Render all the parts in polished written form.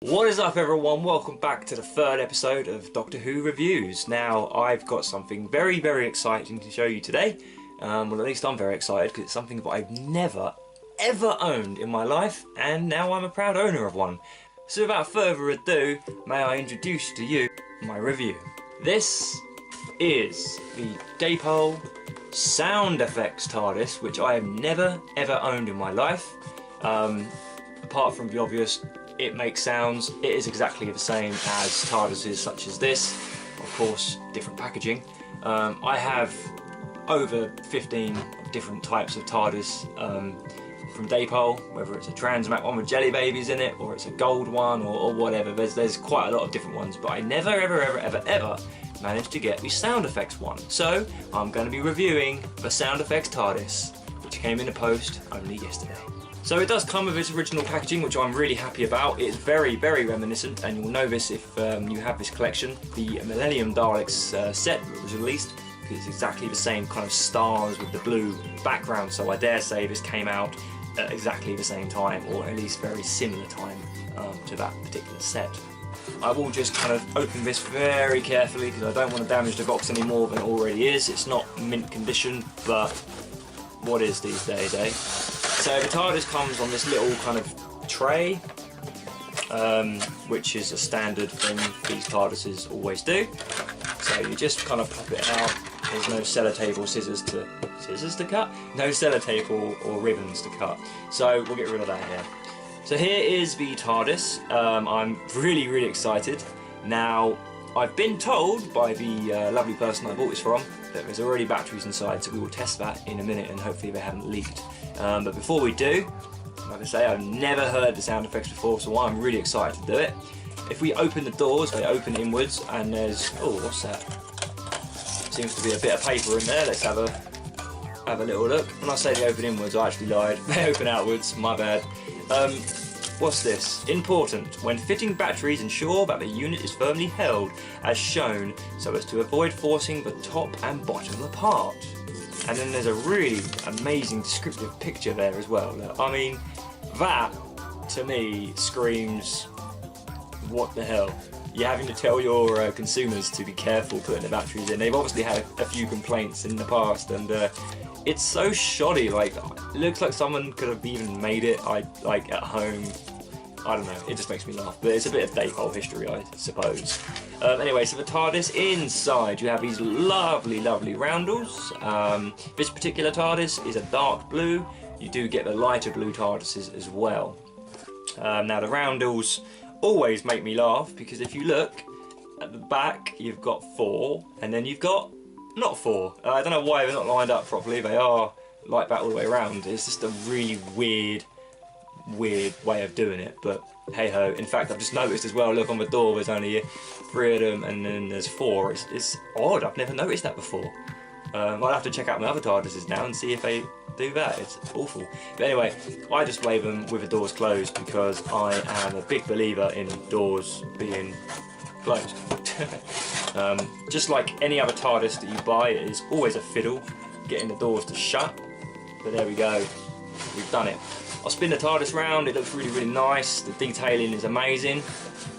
What is up everyone, welcome back to the third episode of Doctor Who Reviews. Now I've got something very exciting to show you today. Well, at least I'm very excited because it's something that I've never ever owned in my life, and now I'm a proud owner of one. So without further ado, may I introduce to you my review. This is the Dapol sound effects TARDIS, which I have never ever owned in my life. Apart from the obvious, it makes sounds. It is exactly the same as TARDISes such as this, of course different packaging. I have over 15 different types of TARDIS from Dapol, whether it's a transmat one with jelly babies in it, or it's a gold one, or whatever. There's quite a lot of different ones, but I never ever managed to get the sound effects one. So I'm going to be reviewing the sound effects TARDIS, which came in the post only yesterday. So it does come with its original packaging, which I'm really happy about. It's very reminiscent, and you'll know this if you have this collection. The Millennium Daleks set that was released, because it's exactly the same kind of stars with the blue background, so I dare say this came out at exactly the same time, or at least very similar time to that particular set. I will just kind of open this very carefully because I don't want to damage the box any more than it already is. It's not mint condition, but what is these days, eh? So the TARDIS comes on this little kind of tray, which is a standard thing these TARDISes always do. So you just kind of pop it out. There's no sellotape or scissors to cut? No sellotape or ribbons to cut. So we'll get rid of that here. So here is the TARDIS. I'm really excited. Now, I've been told by the lovely person I bought this from that there's already batteries inside, so we will test that in a minute and hopefully they haven't leaked. But before we do, like I say, I've never heard the sound effects before, so I'm really excited to do it. If we open the doors, they open inwards, and there's, oh, what's that? Seems to be a bit of paper in there. Let's have a little look. When I say they open inwards, I actually lied. They open outwards, my bad. What's this? Important. When fitting batteries, ensure that the unit is firmly held, as shown, so as to avoid forcing the top and bottom apart. And then there's a really amazing descriptive picture there as well. Look, I mean, that to me screams, what the hell? You're having to tell your consumers to be careful putting the batteries in. They've obviously had a few complaints in the past, and it's so shoddy. Like, it looks like someone could have even made it like at home. I don't know, it just makes me laugh, but it's a bit of Dapol history, I suppose. Anyway, so the TARDIS, inside you have these lovely roundels. This particular TARDIS is a dark blue. You do get the lighter blue TARDISes as well. Now the roundels always make me laugh, because if you look at the back, you've got 4, and then you've got not 4. I don't know why they're not lined up properly. They are like that all the way around. It's just a really weird way of doing it, but hey ho. In fact, I've just noticed as well, look on the door, there's only 3 of them, and then there's 4. It's odd, I've never noticed that before. I'll have to check out my other TARDISes now and see if they do that. It's awful. But anyway, I display them with the doors closed because I am a big believer in doors being closed. Just like any other TARDIS that you buy, it is always a fiddle getting the doors to shut. But there we go, we've done it. I'll spin the TARDIS round. It looks really nice. The detailing is amazing.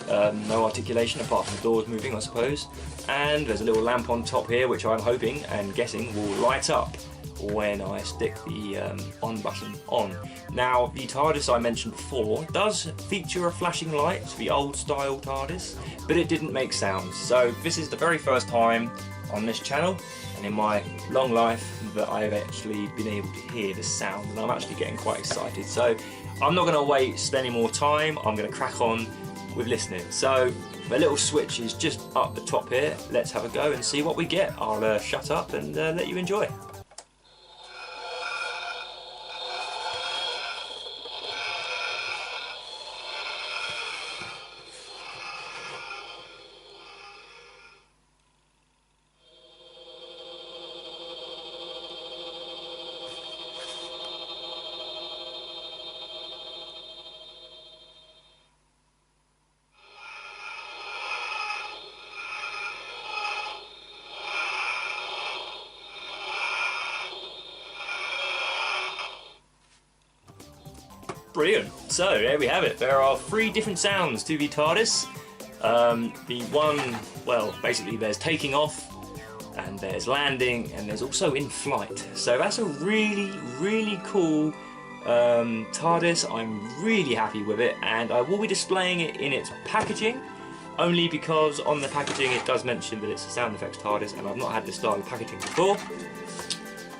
No articulation apart from the doors moving, I suppose. And there's a little lamp on top here, which I'm hoping and guessing will light up when I stick the on button on. Now, the TARDIS I mentioned before does feature a flashing light, the old style TARDIS, but it didn't make sounds. So this is the very first time on this channel and in my long life that I've actually been able to hear the sound, and I'm actually getting quite excited. So I'm not going to waste any more time. I'm going to crack on with listening. So the little switch is just up the top here. Let's have a go and see what we get. I'll shut up and let you enjoy. Brilliant. So there we have it. There are 3 different sounds to the TARDIS. The one, well, basically there's taking off, and there's landing, and there's also in flight. So that's a really, really cool TARDIS. I'm really happy with it, and I will be displaying it in its packaging, only because on the packaging it does mention that it's a sound effects TARDIS, and I've not had this style of packaging before.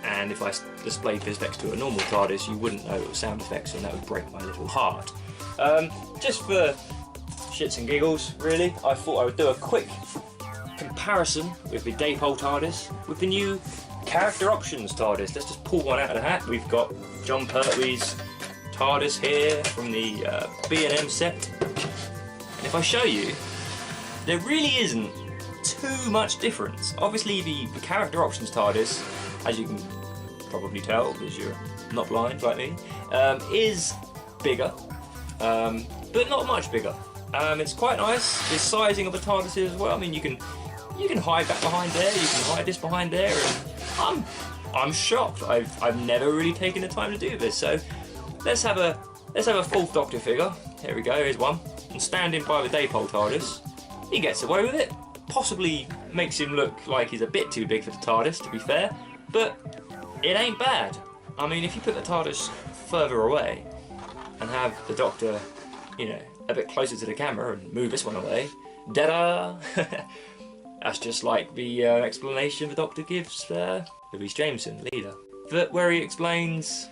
And if I displayed this next to a normal TARDIS, you wouldn't know it was sound effects, and that would break my little heart. Just for shits and giggles, really, I thought I would do a quick comparison with the Dapol TARDIS with the new character options TARDIS. Let's just pull one out of the hat. We've got John Pertwee's TARDIS here from the B&M set. And if I show you, there really isn't too much difference. Obviously the character options TARDIS, as you can probably tell because you're not blind like me, is bigger, but not much bigger. It's quite nice. The sizing of the TARDIS as well. I mean, you can hide that behind there. You can hide this behind there, and I'm shocked. I've never really taken the time to do this. So let's have a 4th Doctor figure. Here we go. Here's one. And standing by the Dapol TARDIS, he gets away with it. Possibly makes him look like he's a bit too big for the TARDIS, to be fair, but it ain't bad. I mean, if you put the TARDIS further away and have the Doctor, you know, a bit closer to the camera and move this one away, da-da! That's just like the explanation the Doctor gives Louise Jameson, leader, where he explains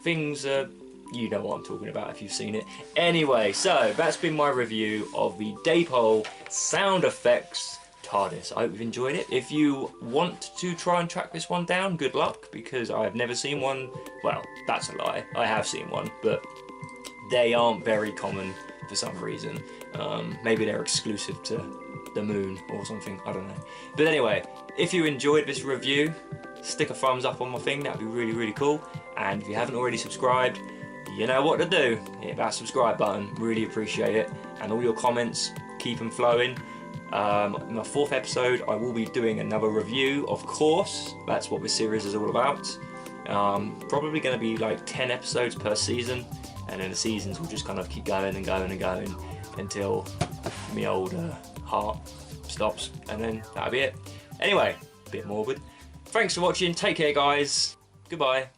things. You know what I'm talking about if you've seen it. Anyway, so that's been my review of the Dapol sound effects TARDIS. I hope you've enjoyed it. If you want to try and track this one down, good luck, because I've never seen one. Well, that's a lie. I have seen one, but they aren't very common for some reason. Maybe they're exclusive to the moon or something, I don't know. But anyway, if you enjoyed this review, stick a thumbs up on my thing, that'd be really, really cool. And if you haven't already subscribed, you know what to do. Hit that subscribe button, really appreciate it. And all your comments, keep them flowing. In my 4th episode, I will be doing another review, of course. That's what this series is all about. Probably going to be like 10 episodes per season, and then the seasons will just kind of keep going and going and going until my old heart stops, and then that'll be it. Anyway, a bit morbid. Thanks for watching, take care guys, goodbye.